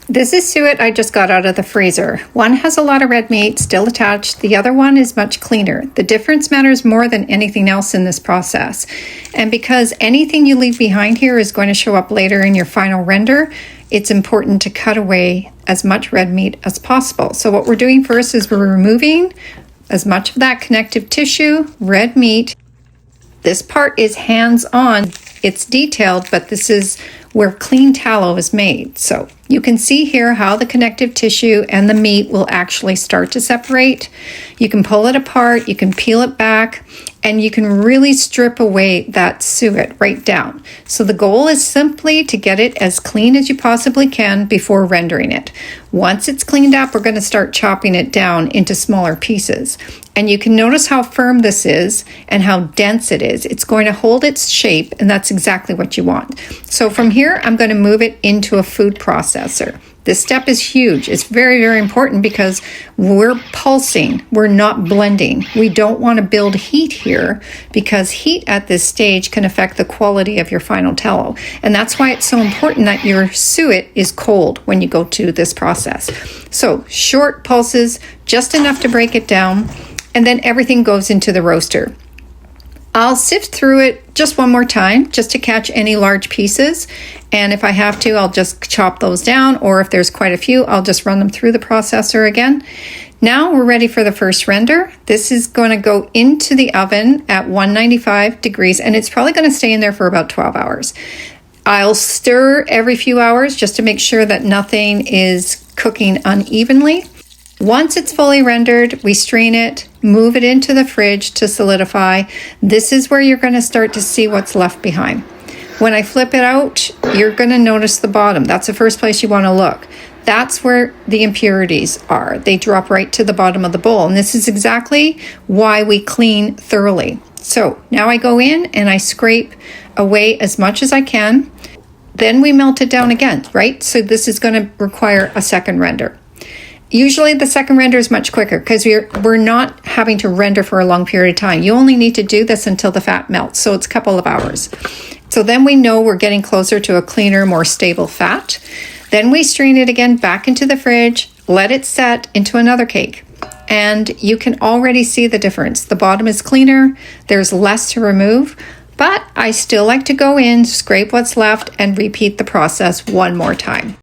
This is suet I just got out of the freezer. One has a lot of red meat still attached. The other one is much cleaner. The difference matters more than anything else in this process. And because anything you leave behind here is going to show up later in your final render, it's important to cut away as much red meat as possible. So what we're doing first is we're removing as much of that connective tissue, red meat. This part is hands-on. It's detailed, but this is where clean tallow is made. So you can see here how the connective tissue and the meat will actually start to separate. You can pull it apart, you can peel it back, and you can really strip away that suet right down. So the goal is simply to get it as clean as you possibly can before rendering it. Once it's cleaned up, we're going to start chopping it down into smaller pieces. And you can notice how firm this is and how dense it is. It's going to hold its shape, and that's exactly what you want. So from here, I'm going to move it into a food processor. This step is huge. It's very, very important because we're pulsing, we're not blending. We don't want to build heat here because heat at this stage can affect the quality of your final tallow. And that's why it's so important that your suet is cold when you go to this process. So short pulses, just enough to break it down, and then everything goes into the roaster. I'll sift through it just one more time just to catch any large pieces, and if I have to, I'll just chop those down, or if there's quite a few, I'll just run them through the processor again. Now we're ready for the first render. This is going to go into the oven at 195 degrees, and it's probably going to stay in there for about 12 hours. I'll stir every few hours just to make sure that nothing is cooking unevenly. Once it's fully rendered, we strain it, move it into the fridge to solidify. This is where you're going to start to see what's left behind. When I flip it out, you're going to notice the bottom. That's the first place you want to look. That's where the impurities are. They drop right to the bottom of the bowl. And this is exactly why we clean thoroughly. So now I go in and I scrape away as much as I can. Then we melt it down again, right? So this is going to require a second render. Usually the second render is much quicker because we're not having to render for a long period of time. You only need to do this until the fat melts, so it's a couple of hours. So then we know we're getting closer to a cleaner, more stable fat. Then we strain it again back into the fridge, let it set into another cake. And you can already see the difference. The bottom is cleaner, there's less to remove, but I still like to go in, scrape what's left, and repeat the process one more time.